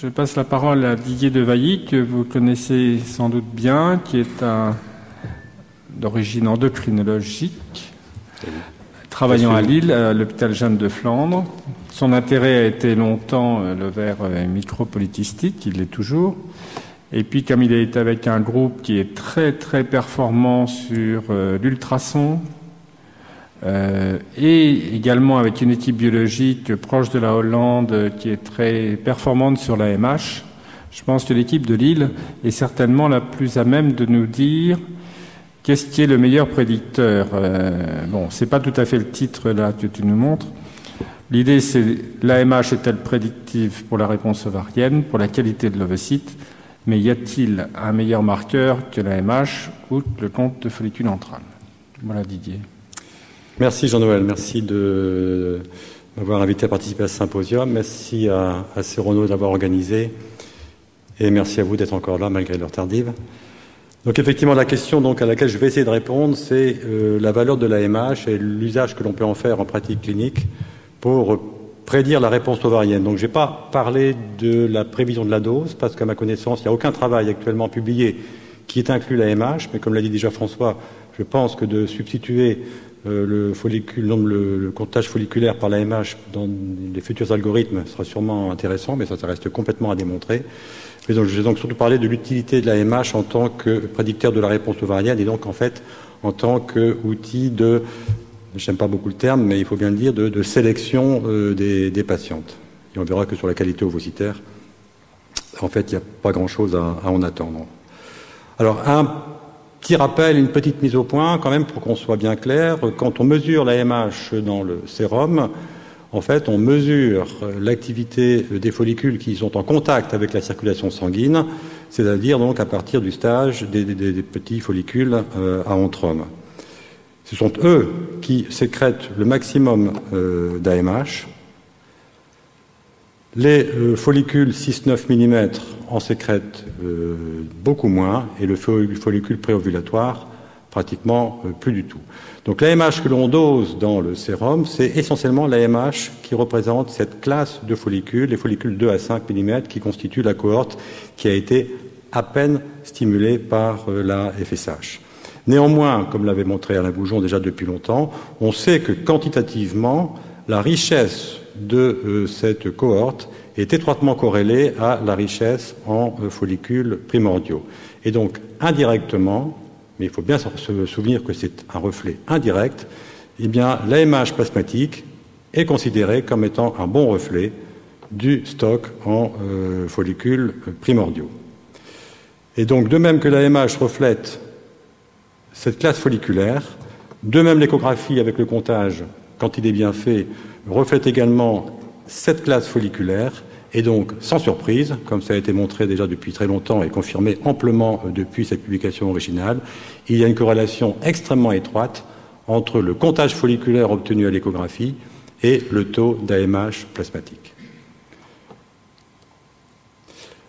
Je passe la parole à Didier Devailly, que vous connaissez sans doute bien, qui est d'origine endocrinologique, travaillant à Lille, à l'hôpital Jeanne de Flandre. Son intérêt a été longtemps le verre micropolycystique, il l'est toujours. Et puis, comme il est avec un groupe qui est très très performant sur l'ultrason, et également avec une équipe biologique proche de la Hollande qui est très performante sur l'AMH, je pense que l'équipe de Lille est certainement la plus à même de nous dire qu'est-ce qui est le meilleur prédicteur. Bon, c'est pas tout à fait le titre là que tu nous montres. L'idée, c'est l'AMH est-elle prédictive pour la réponse ovarienne, pour la qualité de l'ovocyte, mais y a-t-il un meilleur marqueur que l'AMH ou le compte de follicule antral? Voilà, Didier. Merci Jean-Noël, merci de m'avoir invité à participer à ce symposium, merci à Serono d'avoir organisé et merci à vous d'être encore là malgré l'heure tardive. Donc effectivement la question à laquelle je vais essayer de répondre, c'est la valeur de l'AMH et l'usage que l'on peut en faire en pratique clinique pour prédire la réponse ovarienne. Donc je n'ai pas parlé de la prévision de la dose parce qu'à ma connaissance il n'y a aucun travail actuellement publié qui ait inclus l'AMH, mais comme l'a dit déjà François, je pense que de substituer le comptage folliculaire par l'AMH dans les futurs algorithmes sera sûrement intéressant, mais ça reste complètement à démontrer. Mais donc, je vais donc surtout parler de l'utilité de l'AMH en tant que prédicteur de la réponse ovarienne et donc en fait en tant qu'outil de, j'aime pas beaucoup le terme, mais il faut bien le dire, de sélection des patientes. Et on verra que sur la qualité ovocytaire, en fait, il n'y a pas grand-chose à en attendre. Alors, un petit rappel, une petite mise au point quand même pour qu'on soit bien clair. Quand on mesure l'AMH dans le sérum, en fait, on mesure l'activité des follicules qui sont en contact avec la circulation sanguine, c'est-à-dire donc à partir du stage des petits follicules à antrome. Ce sont eux qui sécrètent le maximum d'AMH. Les follicules 6-9 mm en sécrètent beaucoup moins et le follicule préovulatoire pratiquement plus du tout. Donc l'AMH que l'on dose dans le sérum, c'est essentiellement l'AMH qui représente cette classe de follicules, les follicules 2 à 5 mm qui constituent la cohorte qui a été à peine stimulée par la FSH. Néanmoins, comme l'avait montré Alain Goujon déjà depuis longtemps, on sait que quantitativement, la richesse de cette cohorte est étroitement corrélée à la richesse en follicules primordiaux. Et donc, indirectement, mais il faut bien se souvenir que c'est un reflet indirect, eh bien, l'AMH plasmatique est considéré comme étant un bon reflet du stock en follicules primordiaux. Et donc, de même que l'AMH reflète cette classe folliculaire, de même l'échographie avec le comptage, quand il est bien fait, reflète également cette classe folliculaire et donc, sans surprise, comme ça a été montré déjà depuis très longtemps et confirmé amplement depuis cette publication originale, il y a une corrélation extrêmement étroite entre le comptage folliculaire obtenu à l'échographie et le taux d'AMH plasmatique.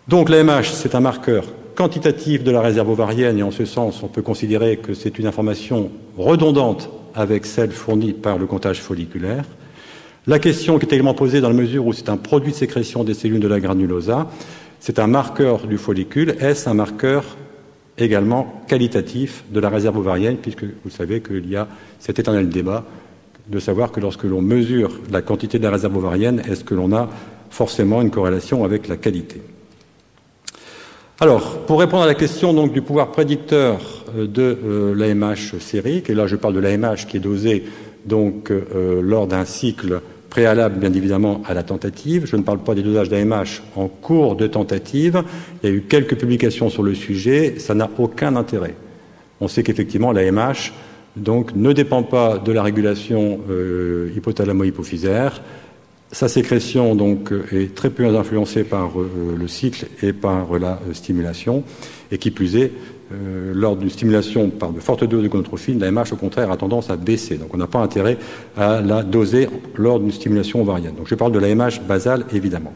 Donc l'AMH, c'est un marqueur quantitatif de la réserve ovarienne et en ce sens, on peut considérer que c'est une information redondante avec celle fournie par le comptage folliculaire. La question qui est également posée dans la mesure où c'est un produit de sécrétion des cellules de la granulosa, c'est un marqueur du follicule, est-ce un marqueur également qualitatif de la réserve ovarienne, puisque vous savez qu'il y a cet éternel débat de savoir que lorsque l'on mesure la quantité de la réserve ovarienne, est-ce que l'on a forcément une corrélation avec la qualité. Alors, pour répondre à la question donc, du pouvoir prédicteur de l'AMH sérique, et là je parle de l'AMH qui est dosé donc lors d'un cycle préalable bien évidemment à la tentative. Je ne parle pas des dosages d'AMH en cours de tentative. Il y a eu quelques publications sur le sujet, ça n'a aucun intérêt. On sait qu'effectivement l'AMH donc ne dépend pas de la régulation hypothalamo-hypophysaire. Sa sécrétion donc est très peu influencée par le cycle et par la stimulation, et qui plus est, lors d'une stimulation par de fortes doses de gonotrophine, la MH au contraire a tendance à baisser. Donc on n'a pas intérêt à la doser lors d'une stimulation ovarienne. Donc je parle de la MH basale évidemment.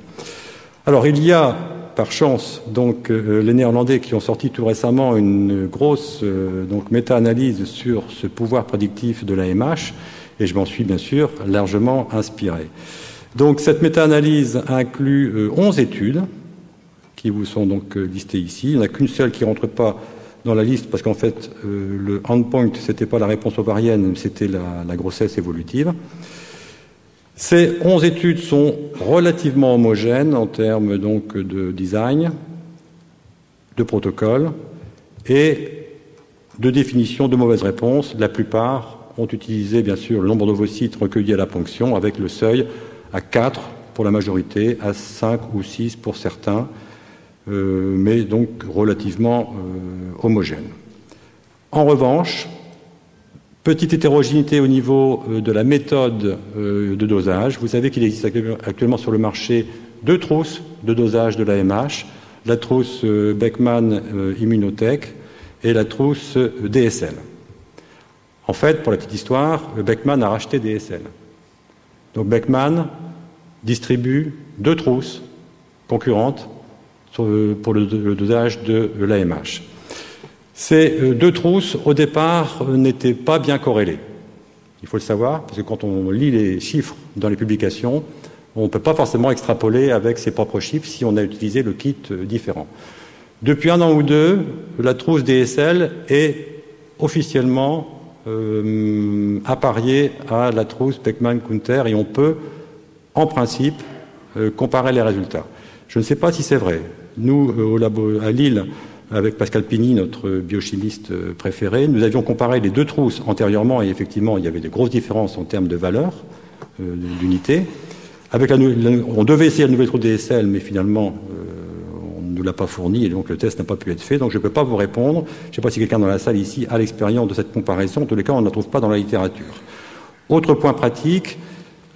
Alors il y a par chance donc les Néerlandais qui ont sorti tout récemment une grosse donc méta-analyse sur ce pouvoir prédictif de la MH, et je m'en suis bien sûr largement inspiré. Donc cette méta-analyse inclut 11 études qui vous sont donc listées ici. Il n'y en a qu'une seule qui ne rentre pas dans la liste parce qu'en fait, le endpoint, ce n'était pas la réponse ovarienne, c'était la grossesse évolutive. Ces 11 études sont relativement homogènes en termes donc de design, de protocole et de définition de mauvaises réponses. La plupart ont utilisé bien sûr le nombre d'ovocytes recueillis à la ponction avec le seuil à 4 pour la majorité, à 5 ou 6 pour certains, mais donc relativement homogène. En revanche, petite hétérogénéité au niveau de la méthode de dosage. Vous savez qu'il existe actuellement sur le marché 2 trousses de dosage de l'AMH, la trousse Beckman Immunotech et la trousse DSL. En fait, pour la petite histoire, Beckman a racheté DSL. Donc Beckman distribue 2 trousses concurrentes pour le dosage de l'AMH. Ces 2 trousses, au départ, n'étaient pas bien corrélées. Il faut le savoir, parce que quand on lit les chiffres dans les publications, on ne peut pas forcément extrapoler avec ses propres chiffres si on a utilisé le kit différent. Depuis 1 an ou 2, la trousse DSL est officiellement appariée à la trousse Beckman-Coulter et on peut, en principe, comparer les résultats. Je ne sais pas si c'est vrai. Nous, au labo à Lille, avec Pascal Pigny, notre biochimiste préféré, nous avions comparé les 2 trousses antérieurement et effectivement, il y avait des grosses différences en termes de valeur d'unité. On devait essayer la nouvelle trousse DSL, mais finalement, on ne nous l'a pas fournie et donc le test n'a pas pu être fait. Donc je ne peux pas vous répondre. Je ne sais pas si quelqu'un dans la salle ici a l'expérience de cette comparaison. En tous les cas, on ne la trouve pas dans la littérature. Autre point pratique,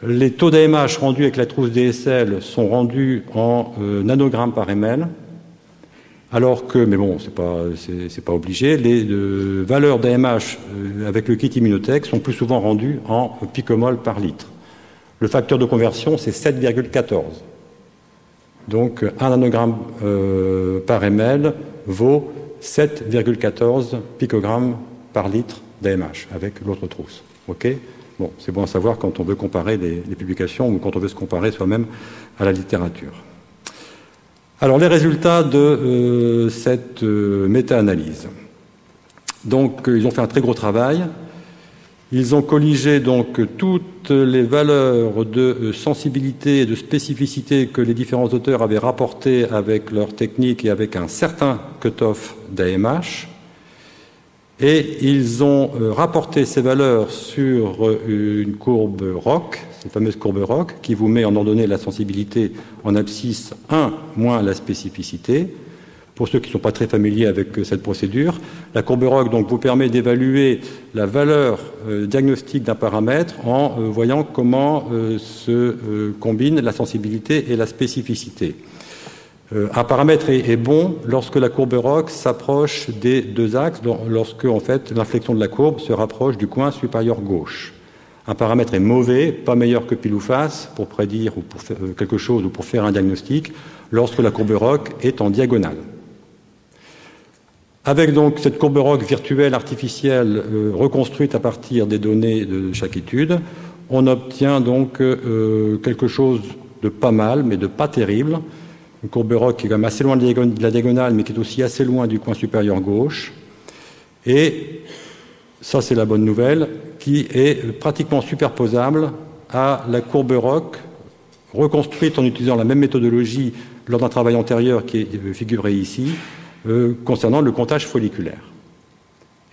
les taux d'AMH rendus avec la trousse DSL sont rendus en nanogrammes par ml. Alors que, mais bon, c'est pas obligé, les valeurs d'AMH avec le kit Immunotech sont plus souvent rendues en picomol par litre. Le facteur de conversion, c'est 7,14. Donc, 1 nanogramme par ml vaut 7,14 picogrammes par litre d'AMH avec l'autre trousse. OK ? Bon, c'est bon à savoir quand on veut comparer les publications ou quand on veut se comparer soi-même à la littérature. Alors, les résultats de cette méta-analyse. Donc, ils ont fait un très gros travail. Ils ont colligé donc toutes les valeurs de sensibilité et de spécificité que les différents auteurs avaient rapportées avec leur technique et avec un certain cutoff d'AMH. Et ils ont rapporté ces valeurs sur une courbe ROC, cette fameuse courbe ROC, qui vous met en ordonnée la sensibilité en abscisse 1 moins la spécificité. Pour ceux qui ne sont pas très familiers avec cette procédure, la courbe ROC donc, vous permet d'évaluer la valeur diagnostique d'un paramètre en voyant comment se combinent la sensibilité et la spécificité. Un paramètre est bon lorsque la courbe ROC s'approche des 2 axes, lorsque en fait, l'inflexion de la courbe se rapproche du coin supérieur gauche. Un paramètre est mauvais, pas meilleur que pile ou face, pour prédire ou pour faire quelque chose ou pour faire un diagnostic, lorsque la courbe ROC est en diagonale. Avec donc cette courbe ROC virtuelle, artificielle, reconstruite à partir des données de chaque étude, on obtient donc quelque chose de pas mal, mais de pas terrible. Une courbe ROC qui est quand même assez loin de la diagonale, mais qui est aussi assez loin du coin supérieur gauche. Et ça, c'est la bonne nouvelle, qui est pratiquement superposable à la courbe ROC, reconstruite en utilisant la même méthodologie lors d'un travail antérieur qui est figuré ici, concernant le comptage folliculaire.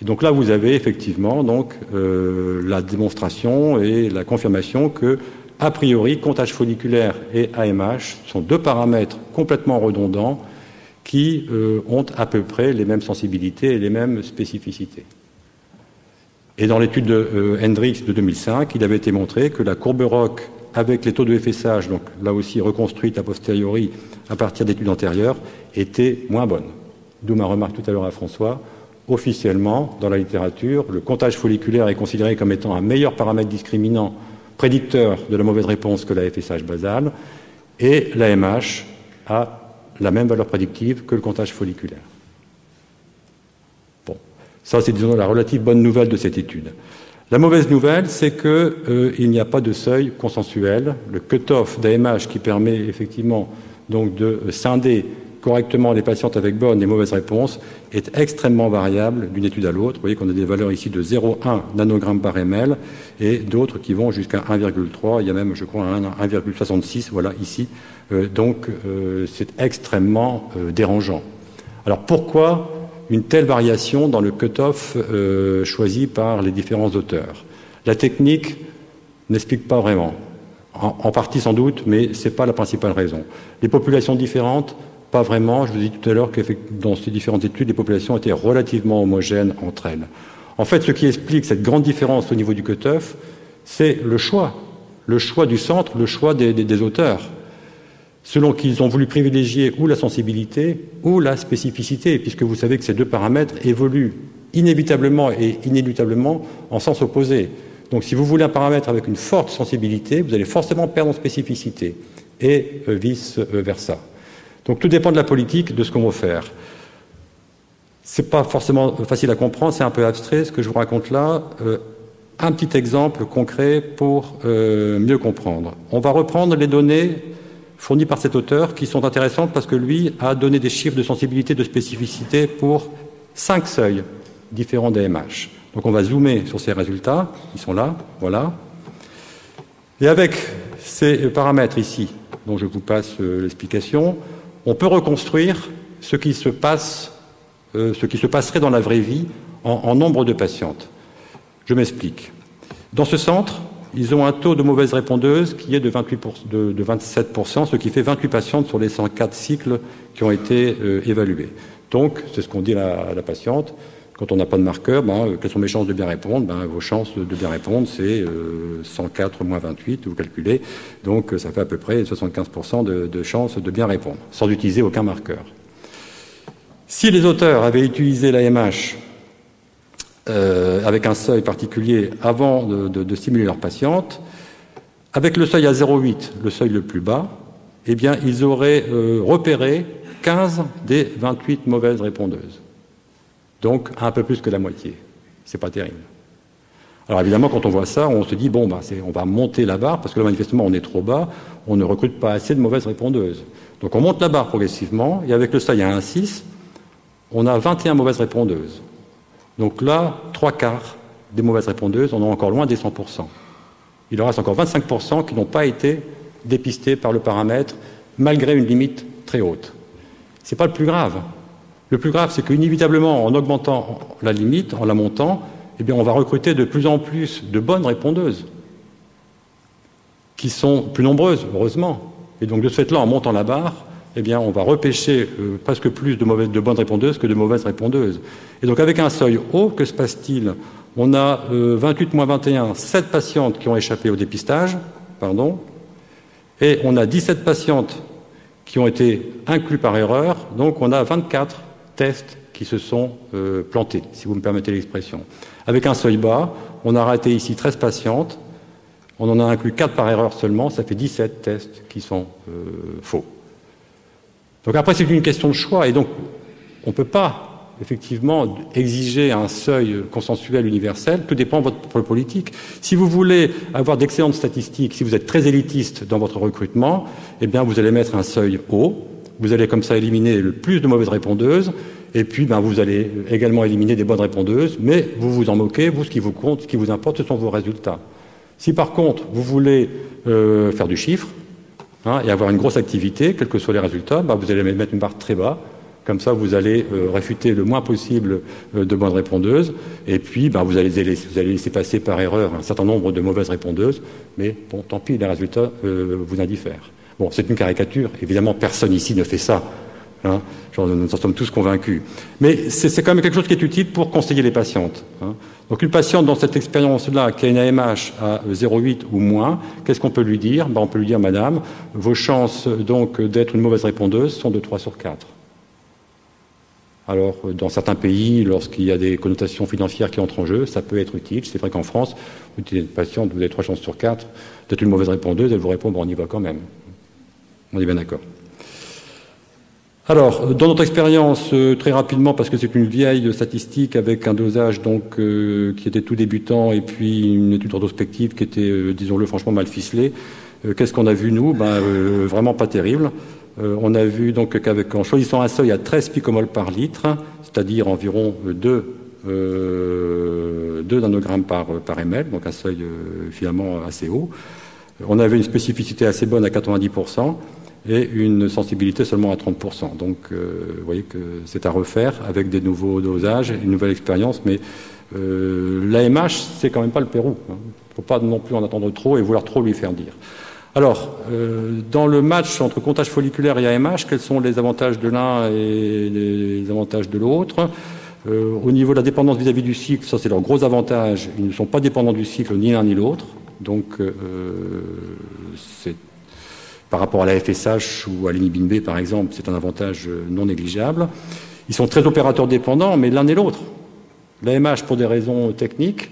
Et donc là, vous avez effectivement donc, la démonstration et la confirmation que, a priori, comptage folliculaire et AMH sont 2 paramètres complètement redondants qui ont à peu près les mêmes sensibilités et les mêmes spécificités. Et dans l'étude de Hendricks de 2005, il avait été montré que la courbe ROC avec les taux de FSH, donc là aussi reconstruite a posteriori à partir d'études antérieures, était moins bonne. D'où ma remarque tout à l'heure à François. Officiellement, dans la littérature, le comptage folliculaire est considéré comme étant un meilleur paramètre discriminant prédicteur de la mauvaise réponse que la FSH basale, et l'AMH a la même valeur prédictive que le comptage folliculaire. Bon, ça c'est disons la relative bonne nouvelle de cette étude. La mauvaise nouvelle, c'est qu'il n'y a pas de seuil consensuel. Le cutoff d'AMH qui permet effectivement donc de scinder correctement les patientes avec bonnes et mauvaises réponses est extrêmement variable d'une étude à l'autre. Vous voyez qu'on a des valeurs ici de 0,1 nanogramme par ml et d'autres qui vont jusqu'à 1,3. Il y a même, je crois, 1,66, voilà, ici. Donc, c'est extrêmement dérangeant. Alors, pourquoi une telle variation dans le cut-off choisi par les différents auteurs? La technique n'explique pas vraiment. En partie sans doute, mais ce n'est pas la principale raison. Les populations différentes, pas vraiment. Je vous ai dit tout à l'heure que dans ces différentes études, les populations étaient relativement homogènes entre elles. En fait, ce qui explique cette grande différence au niveau du cut-off, c'est le choix du centre, le choix des auteurs, selon qu'ils ont voulu privilégier ou la sensibilité ou la spécificité, puisque vous savez que ces deux paramètres évoluent inévitablement et inéluctablement en sens opposé. Donc si vous voulez un paramètre avec une forte sensibilité, vous allez forcément perdre en spécificité, et vice-versa. Donc tout dépend de la politique, de ce qu'on veut faire. Ce n'est pas forcément facile à comprendre, c'est un peu abstrait ce que je vous raconte là. Un petit exemple concret pour mieux comprendre. On va reprendre les données fournies par cet auteur qui sont intéressantes parce que lui a donné des chiffres de sensibilité, de spécificité pour 5 seuils différents d'AMH. Donc on va zoomer sur ces résultats, ils sont là, voilà. Et avec ces paramètres ici, dont je vous passe l'explication, on peut reconstruire ce qui se passerait dans la vraie vie en nombre de patientes. Je m'explique. Dans ce centre, ils ont un taux de mauvaises répondeuses qui est de 27%, ce qui fait 28 patientes sur les 104 cycles qui ont été évalués. Donc, c'est ce qu'on dit à la patiente. Quand on n'a pas de marqueur, quelles sont mes chances de bien répondre? Vos chances de bien répondre, c'est 104 moins 28, vous calculez. Donc, ça fait à peu près 75% de chances de bien répondre, sans utiliser aucun marqueur. Si les auteurs avaient utilisé l'AMH avec un seuil particulier avant de stimuler leurs patientes, avec le seuil à 0,8, le seuil le plus bas, eh bien, ils auraient repéré 15 des 28 mauvaises répondeuses. Donc, un peu plus que la moitié. C'est pas terrible. Alors évidemment, quand on voit ça, on se dit, bon, on va monter la barre, parce que là, manifestement, on est trop bas, on ne recrute pas assez de mauvaises répondeuses. Donc on monte la barre progressivement, et avec le seuil à 1,6, on a 21 mauvaises répondeuses. Donc là, 3/4 des mauvaises répondeuses, on est encore loin des 100%. Il en reste encore 25% qui n'ont pas été dépistés par le paramètre, malgré une limite très haute. C'est pas le plus grave. Le plus grave, c'est qu'inévitablement, en augmentant la limite, en la montant, eh bien, on va recruter de plus en plus de bonnes répondeuses, qui sont plus nombreuses, heureusement. Et donc, de ce fait-là, en montant la barre, eh bien, on va repêcher presque plus de bonnes répondeuses que de mauvaises répondeuses. Et donc, avec un seuil haut, que se passe-t-il? On a 28 moins 21, 7 patientes qui ont échappé au dépistage, et on a 17 patientes qui ont été inclus par erreur, donc on a 24 tests qui se sont plantés, si vous me permettez l'expression. Avec un seuil bas, on a raté ici 13 patientes, on en a inclus 4 par erreur seulement, ça fait 17 tests qui sont faux. Donc après, c'est une question de choix, et donc on ne peut pas, effectivement, exiger un seuil consensuel universel, tout dépend de votre politique. Si vous voulez avoir d'excellentes statistiques, si vous êtes très élitiste dans votre recrutement, eh bien vous allez mettre un seuil haut, vous allez comme ça éliminer le plus de mauvaises répondeuses, et puis vous allez également éliminer des bonnes répondeuses, mais vous vous en moquez, vous, ce qui vous compte, ce qui vous importe, ce sont vos résultats. Si par contre, vous voulez faire du chiffre, et avoir une grosse activité, quels que soient les résultats, vous allez mettre une barre très bas, comme ça vous allez réfuter le moins possible de bonnes répondeuses, et puis vous allez laisser passer par erreur un certain nombre de mauvaises répondeuses, mais bon, tant pis, les résultats vous indiffèrent. Bon, c'est une caricature, évidemment personne ici ne fait ça, nous en sommes tous convaincus. Mais c'est quand même quelque chose qui est utile pour conseiller les patientes. Donc une patiente dans cette expérience-là qui a une AMH à 0,8 ou moins, qu'est-ce qu'on peut lui dire? On peut lui dire, madame, vos chances donc d'être une mauvaise répondeuse sont de 3 sur 4. Alors, dans certains pays, lorsqu'il y a des connotations financières qui entrent en jeu, ça peut être utile. C'est vrai qu'en France, vous êtes une patiente, vous avez 3 chances sur 4 d'être une mauvaise répondeuse, elle vous répond, on y va quand même. On est bien d'accord. Alors, dans notre expérience, très rapidement, parce que c'est une vieille statistique avec un dosage donc qui était tout débutant et puis une étude rétrospective qui était, disons-le franchement, mal ficelée, qu'est-ce qu'on a vu, nous? Vraiment pas terrible. On a vu donc qu'en choisissant un seuil à 13 picomoles par litre, c'est-à-dire environ 2 nanogrammes par ml, donc un seuil finalement assez haut, on avait une spécificité assez bonne à 90% et une sensibilité seulement à 30%. Donc vous voyez que c'est à refaire avec des nouveaux dosages, une nouvelle expérience, mais l'AMH, c'est quand même pas le Pérou. Il ne faut pas non plus en attendre trop et vouloir trop lui faire dire. Alors, dans le match entre comptage folliculaire et AMH, quels sont les avantages de l'un et les avantages de l'autre? Au niveau de la dépendance vis-à-vis du cycle, ça c'est leur gros avantage. Ils ne sont pas dépendants du cycle ni l'un ni l'autre. Donc, c'est par rapport à la FSH ou à l'inhibin B par exemple, c'est un avantage non négligeable. Ils sont très opérateurs dépendants, mais l'un et l'autre. L'AMH pour des raisons techniques,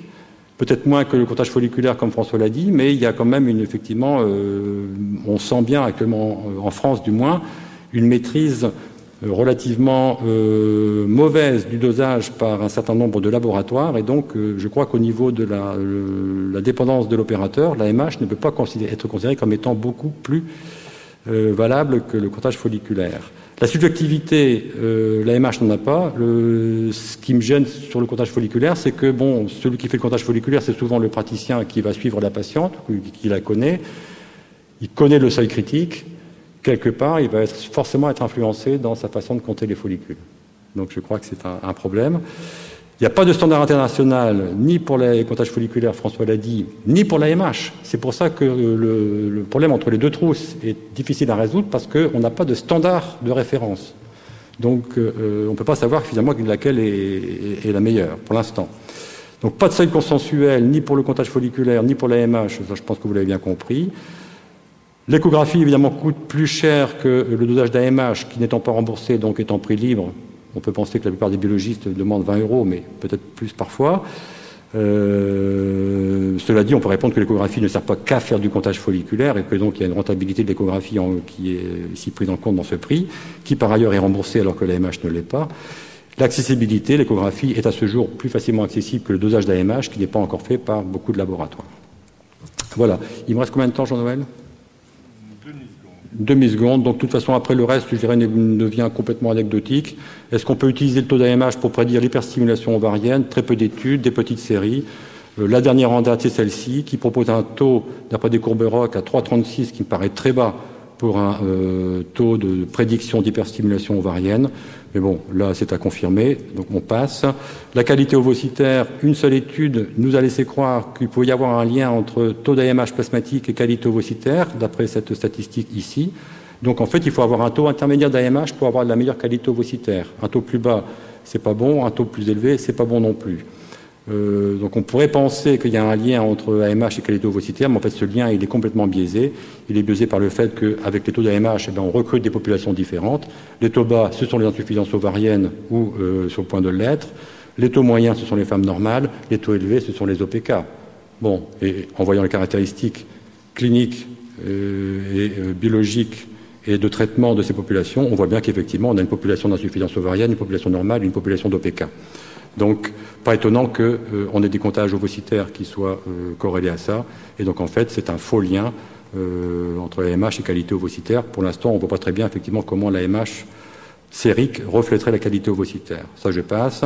peut-être moins que le comptage folliculaire comme François l'a dit, mais il y a quand même effectivement, on sent bien actuellement en France du moins, une maîtrise relativement mauvaise du dosage par un certain nombre de laboratoires, et donc je crois qu'au niveau de la dépendance de l'opérateur, l'AMH ne peut pas être considérée comme étant beaucoup plus valable que le comptage folliculaire. La subjectivité, l'AMH n'en a pas. Ce qui me gêne sur le comptage folliculaire, c'est que bon, celui qui fait le comptage folliculaire, c'est souvent le praticien qui va suivre la patiente, qui la connaît. Il connaît le seuil critique. Quelque part, il va forcément être influencé dans sa façon de compter les follicules. Donc je crois que c'est un problème. Il n'y a pas de standard international, ni pour les comptages folliculaires, François l'a dit, ni pour l'AMH. C'est pour ça que le problème entre les deux trousses est difficile à résoudre, parce qu'on n'a pas de standard de référence. Donc on ne peut pas savoir finalement laquelle est la meilleure, pour l'instant. Donc pas de seuil consensuel, ni pour le comptage folliculaire, ni pour l'AMH, ça je pense que vous l'avez bien compris. L'échographie, évidemment, coûte plus cher que le dosage d'AMH, qui n'étant pas remboursé, donc étant prix libre. On peut penser que la plupart des biologistes demandent 20 €, mais peut-être plus parfois. Cela dit, on peut répondre que l'échographie ne sert pas qu'à faire du comptage folliculaire et que donc il y a une rentabilité de l'échographie qui est ici prise en compte dans ce prix, qui par ailleurs est remboursé alors que l'AMH ne l'est pas. L'accessibilité, l'échographie est à ce jour plus facilement accessible que le dosage d'AMH, qui n'est pas encore fait par beaucoup de laboratoires. Voilà. Il me reste combien de temps, Jean-Noël ? Demi-seconde, donc de toute façon après le reste je dirais devient complètement anecdotique. Est-ce qu'on peut utiliser le taux d'AMH pour prédire l'hyperstimulation ovarienne? Très peu d'études, des petites séries. La dernière en date c'est celle-ci qui propose un taux d'après des courbes ROC à 3,36 qui me paraît très bas pour un taux de prédiction d'hyperstimulation ovarienne. Mais bon, là, c'est à confirmer, donc on passe. La qualité ovocytaire, une seule étude nous a laissé croire qu'il pouvait y avoir un lien entre taux d'AMH plasmatique et qualité ovocytaire, d'après cette statistique ici. Donc en fait, il faut avoir un taux intermédiaire d'AMH pour avoir de la meilleure qualité ovocytaire. Un taux plus bas, c'est pas bon, un taux plus élevé, c'est pas bon non plus. Donc on pourrait penser qu'il y a un lien entre AMH et qualité ovocytaire, mais en fait ce lien il est complètement biaisé. Il est biaisé par le fait qu'avec les taux d'AMH, on recrute des populations différentes. Les taux bas, ce sont les insuffisances ovariennes ou sur le point de l'être. Les taux moyens, ce sont les femmes normales. Les taux élevés, ce sont les OPK. Bon, et en voyant les caractéristiques cliniques et biologiques et de traitement de ces populations, on voit bien qu'effectivement on a une population d'insuffisance ovarienne, une population normale, une population d'OPK. Donc, pas étonnant qu'on ait des comptages ovocytaires qui soient corrélés à ça. Et donc, en fait, c'est un faux lien entre l'AMH et qualité ovocytaire. Pour l'instant, on ne voit pas très bien, effectivement, comment l'AMH sérique reflèterait la qualité ovocytaire. Ça, je passe.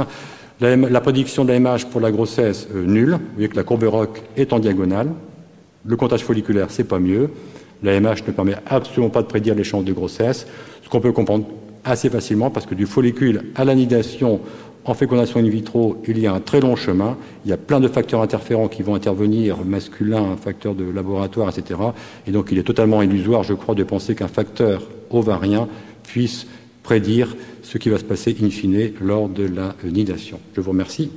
La prédiction de l'AMH pour la grossesse, nulle. Vous voyez que la courbe ROC est en diagonale. Le comptage folliculaire, c'est pas mieux. L'AMH ne permet absolument pas de prédire les chances de grossesse. Ce qu'on peut comprendre assez facilement, parce que du follicule à l'anidation, en fécondation in vitro, il y a un très long chemin. Il y a plein de facteurs interférents qui vont intervenir, masculins, facteurs de laboratoire, etc. Et donc, il est totalement illusoire, je crois, de penser qu'un facteur ovarien puisse prédire ce qui va se passer in fine lors de la nidation. Je vous remercie.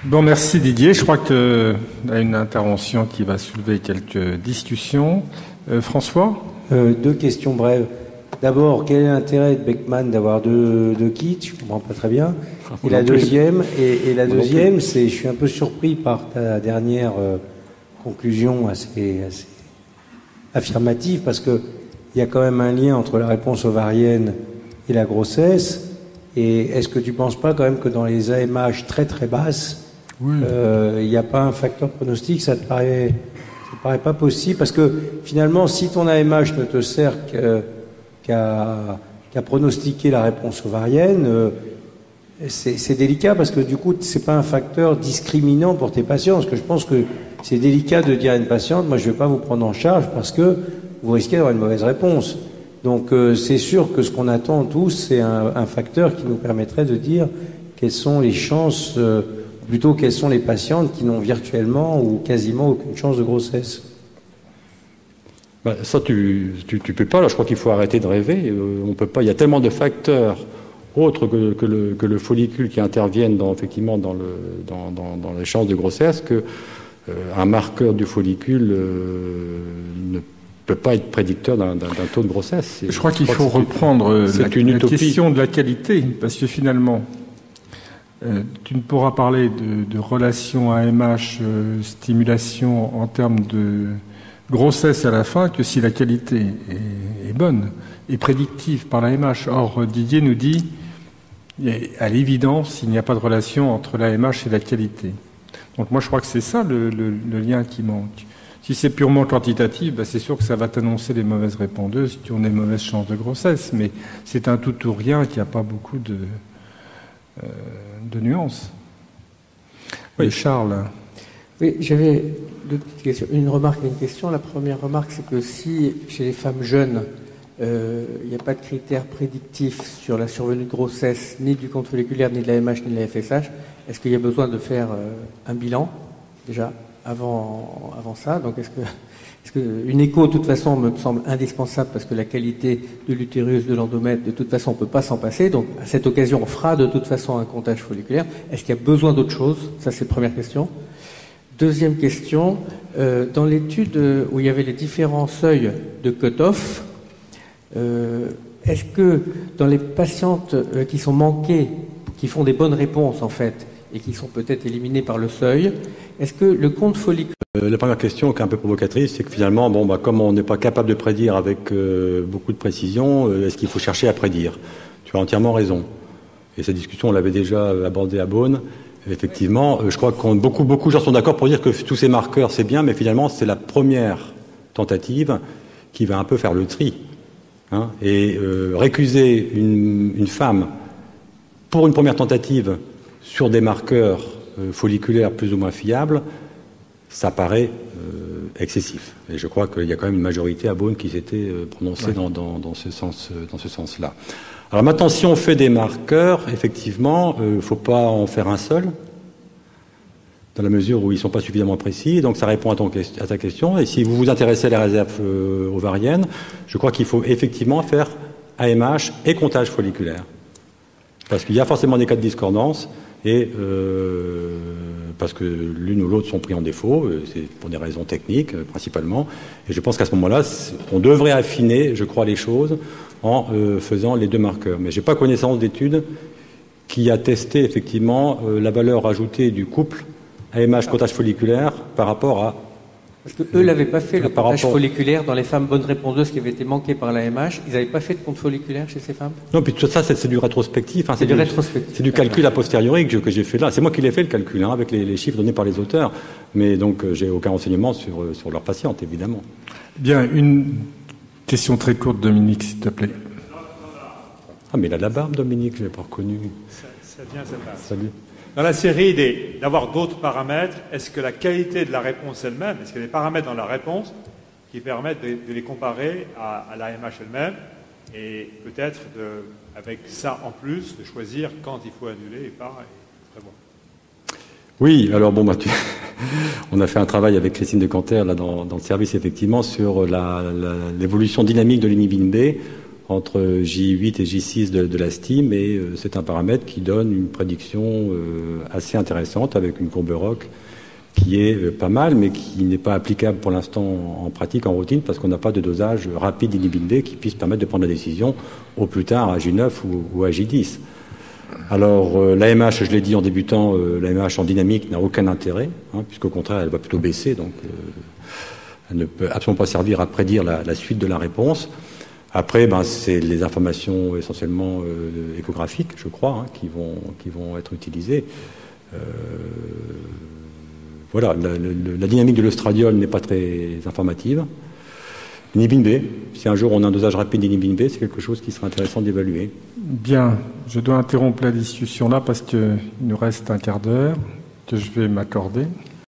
Bon, merci Didier. Je crois que tu as une intervention qui va soulever quelques discussions. François ? Deux questions brèves. D'abord, quel est l'intérêt de Beckman d'avoir deux kits? Je ne comprends pas très bien. Et la deuxième, c'est, je suis un peu surpris par ta dernière conclusion assez affirmative, parce que il y a quand même un lien entre la réponse ovarienne et la grossesse. Et est-ce que tu ne penses pas quand même que dans les AMH très très basses, il n'y a pas un facteur pronostic? Ça te paraît me paraît pas possible, parce que finalement, si ton AMH ne te sert qu'à pronostiquer la réponse ovarienne, c'est délicat, parce que du coup, c'est pas un facteur discriminant pour tes patients. Parce que je pense que c'est délicat de dire à une patiente, moi je vais pas vous prendre en charge parce que vous risquez d'avoir une mauvaise réponse. Donc c'est sûr que ce qu'on attend tous, c'est un facteur qui nous permettrait de dire quelles sont les chances, plutôt quelles sont les patientes qui n'ont virtuellement ou quasiment aucune chance de grossesse. Ben, ça, tu peux pas. Là, je crois qu'il faut arrêter de rêver. On peut pas. Il y a tellement de facteurs autres que le follicule qui interviennent effectivement dans les chances de grossesse que un marqueur du follicule ne peut pas être prédicteur d'un taux de grossesse. Je crois qu'il faut reprendre la question de la qualité, parce que finalement, tu ne pourras parler de relation AMH, stimulation en termes de grossesse à la fin que si la qualité est bonne et prédictive par l'AMH. Or, Didier nous dit, à l'évidence, il n'y a pas de relation entre l'AMH et la qualité. Donc moi, je crois que c'est ça le lien qui manque. Si c'est purement quantitatif, ben c'est sûr que ça va t'annoncer les mauvaises répondeuses qui ont des mauvaises chances de grossesse, mais c'est un tout ou rien qui n'a pas beaucoup de nuances. Oui, Charles. Oui, j'avais deux petites questions. Une remarque et une question. La première remarque, c'est que si chez les femmes jeunes, il n'y a pas de critères prédictifs sur la survenue de grossesse, ni du compte folliculaire, ni de la MH, ni de la FSH, est-ce qu'il y a besoin de faire un bilan, déjà, avant ça? Donc, est-ce que une écho, de toute façon, me semble indispensable parce que la qualité de l'utérus, de l'endomètre, de toute façon, on ne peut pas s'en passer. Donc, à cette occasion, on fera de toute façon un comptage folliculaire. Est-ce qu'il y a besoin d'autre chose? Ça, c'est la première question. Deuxième question, dans l'étude où il y avait les différents seuils de cut-off, est-ce que dans les patientes qui sont manquées, qui font des bonnes réponses en fait, et qui sont peut-être éliminées par le seuil, est-ce que le compte folliculaire... La première question qui est un peu provocatrice, c'est que finalement, comme on n'est pas capable de prédire avec beaucoup de précision, est-ce qu'il faut chercher à prédire? Tu as entièrement raison. Et cette discussion, on l'avait déjà abordée à Beaune. Effectivement, je crois que beaucoup de gens sont d'accord pour dire que tous ces marqueurs, c'est bien, mais finalement, c'est la première tentative qui va un peu faire le tri. Hein, et récuser une femme pour une première tentative sur des marqueurs folliculaires plus ou moins fiables, ça paraît excessif. Et je crois qu'il y a quand même une majorité à Beaune qui s'était prononcée dans ce sens-là. Alors maintenant, si on fait des marqueurs, effectivement, il ne faut pas en faire un seul, dans la mesure où ils ne sont pas suffisamment précis. Donc ça répond à ta question. Et si vous vous intéressez à la réserve ovarienne, je crois qu'il faut effectivement faire AMH et comptage folliculaire. Parce qu'il y a forcément des cas de discordance, et parce que l'une ou l'autre sont pris en défaut, c'est pour des raisons techniques principalement. Et je pense qu'à ce moment-là, on devrait affiner, je crois, les choses en faisant les deux marqueurs. Mais je n'ai pas connaissance d'études qui a testé effectivement la valeur ajoutée du couple AMH comptage folliculaire par rapport à... Parce qu'eux n'avaient pas fait le comptage folliculaire dans les femmes bonnes répondeuses qui avaient été manquées par l'AMH. Ils n'avaient pas fait de compte folliculaire chez ces femmes? Non, puis tout ça, c'est du rétrospectif. Hein, c'est du rétrospectif. C'est du calcul a posteriori que j'ai fait là. C'est moi qui l'ai fait, le calcul, hein, avec les chiffres donnés par les auteurs. Mais donc, j'ai aucun renseignement sur leurs patientes, évidemment. Bien, une question très courte, Dominique, s'il te plaît. Ah, mais il a de la barbe, Dominique, je ne l'ai pas reconnu. Ça vient, ça passe. Salut. Dans la série d'avoir d'autres paramètres, est-ce que la qualité de la réponse elle-même, est-ce qu'il y a des paramètres dans la réponse qui permettent de les comparer à l'AMH elle-même et peut-être, avec ça en plus, de choisir quand il faut annuler et pas et prévoir? Oui, alors on a fait un travail avec Christine de Canter là, dans le service effectivement sur l'évolution dynamique de l'inhibine B entre J8 et J6 de la stime, et c'est un paramètre qui donne une prédiction assez intéressante avec une courbe ROC qui est pas mal, mais qui n'est pas applicable pour l'instant en pratique, en routine, parce qu'on n'a pas de dosage rapide d'inhibine B qui puisse permettre de prendre la décision au plus tard à J9 ou à J10. Alors l'AMH, je l'ai dit en débutant, l'AMH en dynamique n'a aucun intérêt, hein, puisqu'au contraire elle va plutôt baisser, donc elle ne peut absolument pas servir à prédire la suite de la réponse. Après, c'est les informations essentiellement échographiques, je crois, hein, qui vont être utilisées. voilà, la dynamique de l'œstradiol n'est pas très informative. L'inhibine B, si un jour on a un dosage rapide d'inhibine B, c'est quelque chose qui serait intéressant d'évaluer. Bien, je dois interrompre la discussion là parce qu'il nous reste un quart d'heure que je vais m'accorder.